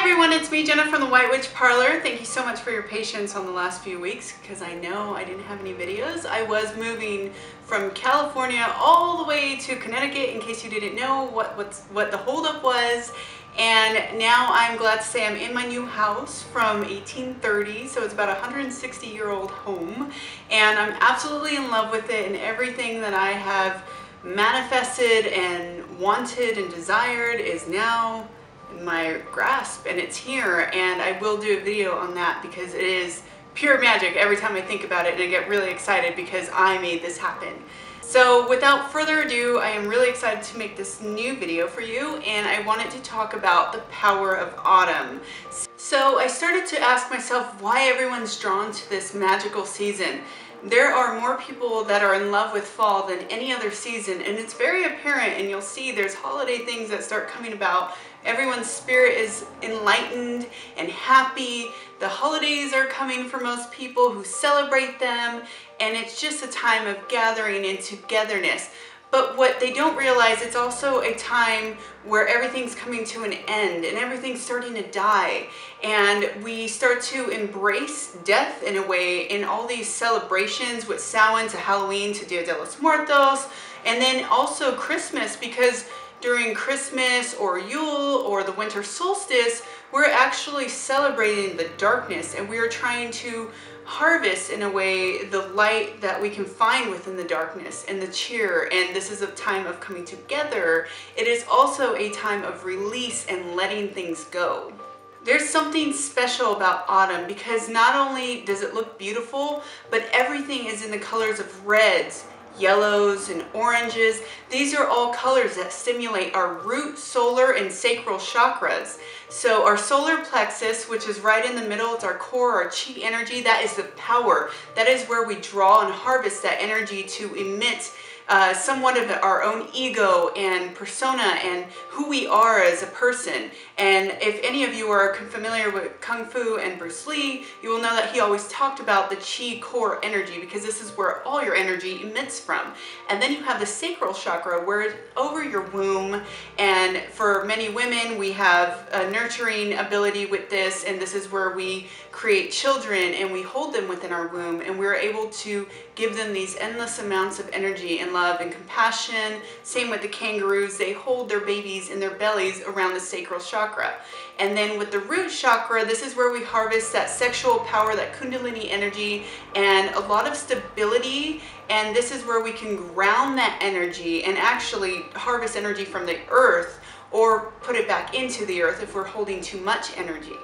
everyone, it's me, Jenna from the White Witch Parlor. Thank you so much for your patience on the last few weeks because I know I didn't have any videos. I was moving from California all the way to Connecticut, in case you didn't know what the holdup was. And now I'm glad to say I'm in my new house from 1830, so it's about a 160-year-old home. And I'm absolutely in love with it, and everything that I have manifested and wanted and desired is now in my grasp, and it's here. And I will do a video on that because it is pure magic every time I think about it, and I get really excited because I made this happen. So without further ado, I am really excited to make this new video for you, and I wanted to talk about the power of autumn. So I started to ask myself why everyone's drawn to this magical season. There are more people that are in love with fall than any other season, and it's very apparent, and you'll see there's holiday things that start coming about. Everyone's spirit is enlightened and happy. The holidays are coming for most people who celebrate them, and it's just a time of gathering and togetherness. But what they don't realize, it's also a time where everything's coming to an end and everything's starting to die. And we start to embrace death in a way in all these celebrations, with Samhain to Halloween to Dia de los Muertos, and then also Christmas, because during Christmas or Yule or the winter solstice, we're actually celebrating the darkness, and we are trying to harvest in a way the light that we can find within the darkness and the cheer. And this is a time of coming together. It is also a time of release and letting things go. There's something special about autumn because not only does it look beautiful, but everything is in the colors of reds, yellows, and oranges. These are all colors that stimulate our root, solar, and sacral chakras. So our solar plexus, which is right in the middle, it's our core, our chi energy. That is the power. That is where we draw and harvest that energy to emit somewhat of our own ego and persona and who we are as a person. And if any of you are familiar with Kung Fu and Bruce Lee, you will know that he always talked about the chi core energy, because this is where all your energy emits from. And then you have the sacral chakra, where it's over your womb. And for many women, we have a nurturing ability with this, and this is where we create children and we hold them within our womb, and we're able to give them these endless amounts of energy and love and compassion. Same with the kangaroos, they hold their babies in their bellies around the sacral chakra. And then with the root chakra, this is where we harvest that sexual power, that kundalini energy, and a lot of stability. And this is where we can ground that energy and actually harvest energy from the earth, or put it back into the earth if we're holding too much energy.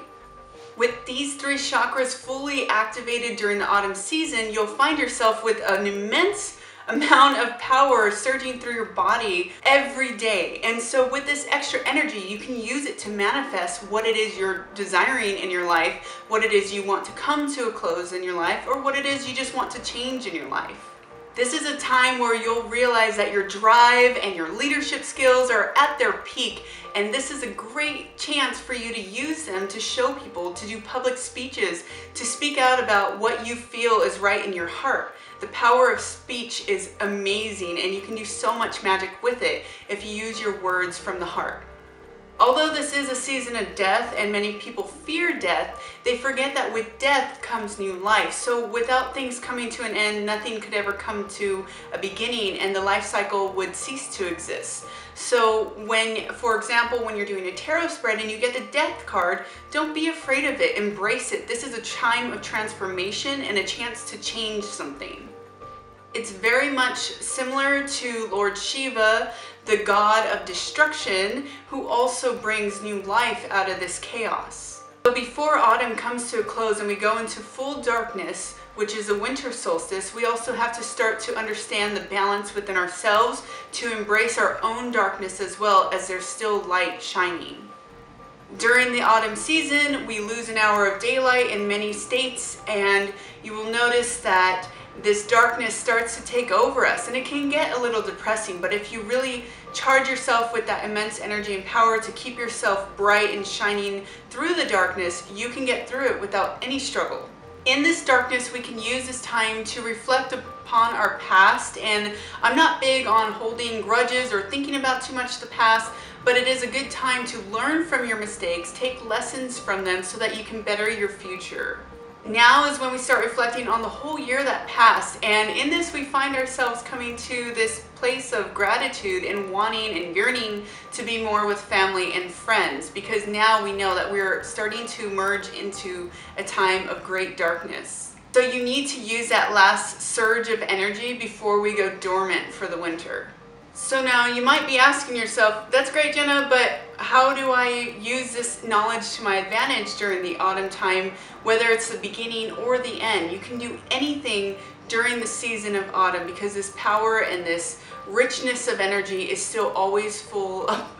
With these three chakras fully activated during the autumn season, you'll find yourself with an immense amount of power surging through your body every day. And so with this extra energy, you can use it to manifest what it is you're desiring in your life, what it is you want to come to a close in your life, or what it is you just want to change in your life. This is a time where you'll realize that your drive and your leadership skills are at their peak, and this is a great chance for you to use them to show people, to do public speeches, to speak out about what you feel is right in your heart. The power of speech is amazing, and you can do so much magic with it if you use your words from the heart. Although this is a season of death and many people fear death, they forget that with death comes new life. So without things coming to an end, nothing could ever come to a beginning, and the life cycle would cease to exist. So when, for example, when you're doing a tarot spread and you get the death card, don't be afraid of it, embrace it. This is a time of transformation and a chance to change something. It's very much similar to Lord Shiva, the god of destruction, who also brings new life out of this chaos. So before autumn comes to a close and we go into full darkness, which is the winter solstice, we also have to start to understand the balance within ourselves, to embrace our own darkness as well, as there's still light shining. During the autumn season, we lose an hour of daylight in many states, and you will notice that this darkness starts to take over us, and it can get a little depressing. But if you really charge yourself with that immense energy and power to keep yourself bright and shining through the darkness, you can get through it without any struggle. In this darkness, we can use this time to reflect upon our past, and I'm not big on holding grudges or thinking about too much the past, but it is a good time to learn from your mistakes, take lessons from them so that you can better your future. Now is when we start reflecting on the whole year that passed, and in this we find ourselves coming to this place of gratitude and wanting and yearning to be more with family and friends, because now we know that we're starting to merge into a time of great darkness. So you need to use that last surge of energy before we go dormant for the winter. So now you might be asking yourself, that's great, Jenna, but how do I use this knowledge to my advantage during the autumn time, whether it's the beginning or the end? You can do anything during the season of autumn because this power and this richness of energy is still always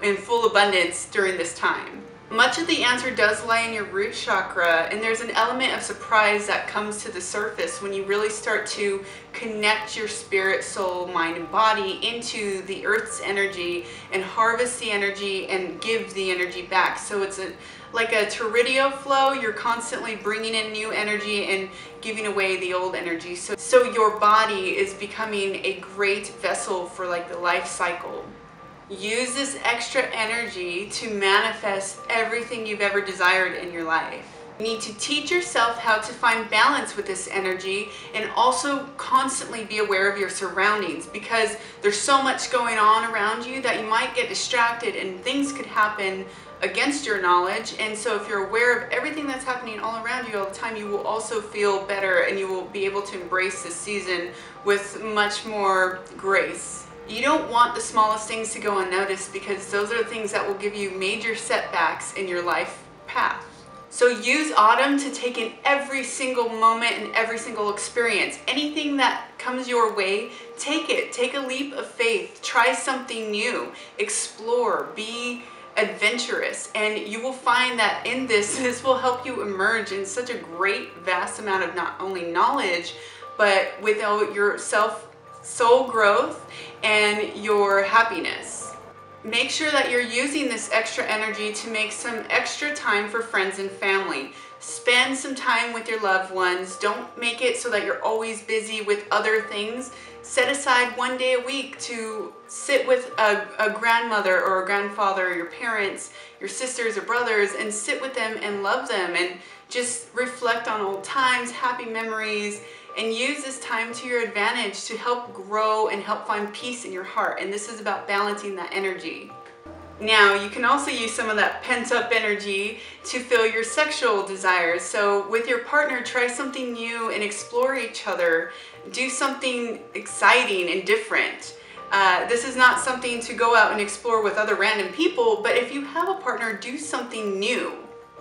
in full abundance during this time. Much of the answer does lie in your root chakra, and there's an element of surprise that comes to the surface when you really start to connect your spirit, soul, mind, and body into the earth's energy and harvest the energy and give the energy back. So it's like a torridio flow. You're constantly bringing in new energy and giving away the old energy. So your body is becoming a great vessel for like the life cycle. Use this extra energy to manifest everything you've ever desired in your life. You need to teach yourself how to find balance with this energy and also constantly be aware of your surroundings, because there's so much going on around you that you might get distracted and things could happen against your knowledge. And so if you're aware of everything that's happening all around you all the time, you will also feel better and you will be able to embrace this season with much more grace. You don't want the smallest things to go unnoticed, because those are the things that will give you major setbacks in your life path. So use autumn to take in every single moment and every single experience. Anything that comes your way, take it. Take a leap of faith. Try something new. Explore. Be adventurous. And you will find that in this will help you emerge in such a great, vast amount of not only knowledge, but with your soul growth and your happiness. Make sure that you're using this extra energy to make some extra time for friends and family. Spend some time with your loved ones. Don't make it so that you're always busy with other things. Set aside one day a week to sit with a grandmother or a grandfather, or your parents, your sisters or brothers, and sit with them and love them and just reflect on old times, happy memories, and use this time to your advantage to help grow and help find peace in your heart. And this is about balancing that energy. Now, you can also use some of that pent-up energy to fill your sexual desires. So with your partner, try something new and explore each other. Do something exciting and different. This is not something to go out and explore with other random people, but if you have a partner, do something new.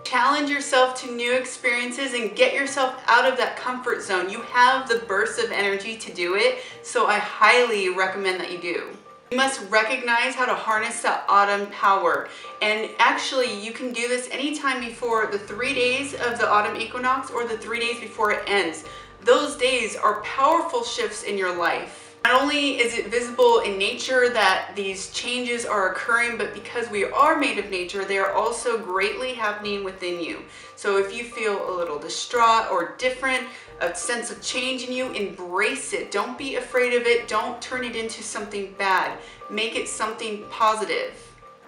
Challenge yourself to new experiences and get yourself out of that comfort zone. You have the burst of energy to do it, so I highly recommend that you do. You must recognize how to harness that autumn power. And actually, you can do this anytime before the 3 days of the autumn equinox or the 3 days before it ends. Those days are powerful shifts in your life. Not only is it visible in nature that these changes are occurring, but because we are made of nature, they are also greatly happening within you. So if you feel a little distraught or different, a sense of change in you, embrace it. Don't be afraid of it. Don't turn it into something bad. Make it something positive.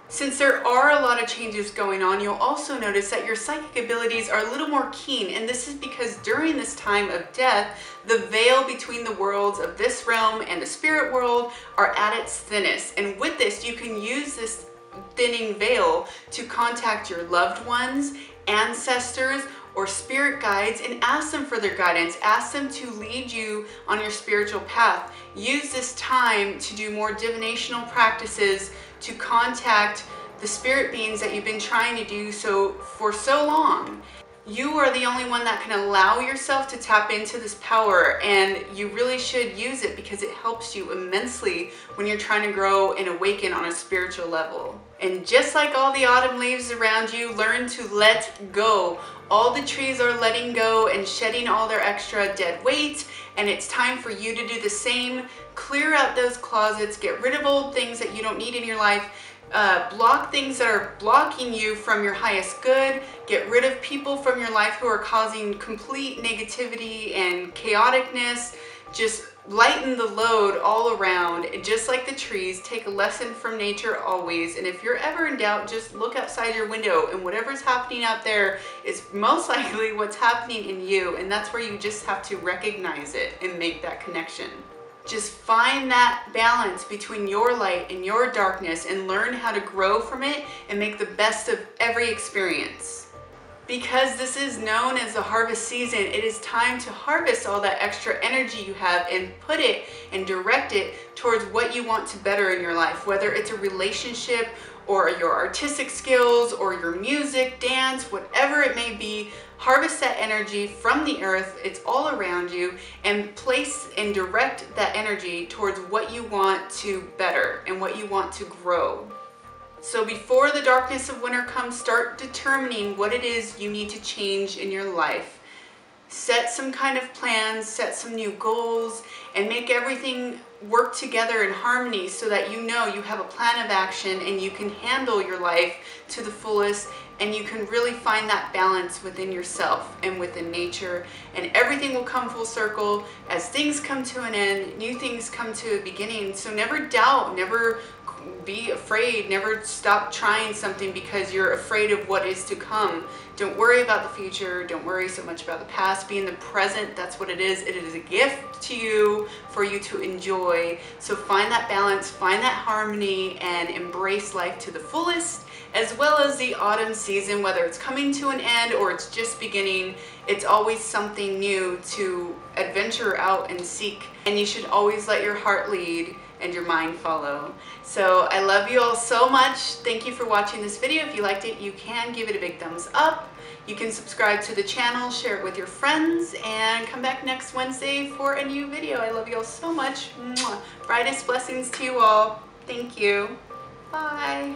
Since there are a lot of changes going on, you'll also notice that your psychic abilities are a little more keen, and this is because during this time of death, the veil between the worlds of this realm and the spirit world are at its thinnest. And with this, you can use this thinning veil to contact your loved ones, ancestors, or spirit guides and ask them for their guidance. Ask them to lead you on your spiritual path. Use this time to do more divinational practices to contact the spirit beings that you've been trying to do so for so long. You are the only one that can allow yourself to tap into this power, and you really should use it because it helps you immensely when you're trying to grow and awaken on a spiritual level. And just like all the autumn leaves around you, learn to let go. All the trees are letting go and shedding all their extra dead weight, and it's time for you to do the same. Clear out those closets, get rid of old things that you don't need in your life, block things that are blocking you from your highest good, get rid of people from your life who are causing complete negativity and chaoticness. Just lighten the load all around. Just like the trees, take a lesson from nature always. And if you're ever in doubt, just look outside your window, and whatever's happening out there is most likely what's happening in you. And that's where you just have to recognize it and make that connection. Just find that balance between your light and your darkness and learn how to grow from it and make the best of every experience. Because this is known as the harvest season, it is time to harvest all that extra energy you have and put it and direct it towards what you want to better in your life, whether it's a relationship or your artistic skills or your music, dance, whatever it may be. Harvest that energy from the earth, it's all around you, and place and direct that energy towards what you want to better and what you want to grow. So before the darkness of winter comes, start determining what it is you need to change in your life. Set some kind of plans, set some new goals, and make everything work together in harmony so that you know you have a plan of action and you can handle your life to the fullest, and you can really find that balance within yourself and within nature, and everything will come full circle. As things come to an end, new things come to a beginning. So never doubt, never be afraid, never stop trying something because you're afraid of what is to come. Don't worry about the future, don't worry so much about the past. Be in the present. That's what it is. It is a gift to you for you to enjoy. So find that balance, find that harmony, and embrace life to the fullest. As well as the autumn season, whether it's coming to an end or it's just beginning, it's always something new to adventure out and seek. And you should always let your heart lead and your mind follow. So I love you all so much. Thank you for watching this video. If you liked it, you can give it a big thumbs up. You can subscribe to the channel, share it with your friends, and come back next Wednesday for a new video. I love you all so much. Mwah. Brightest blessings to you all. Thank you. Bye.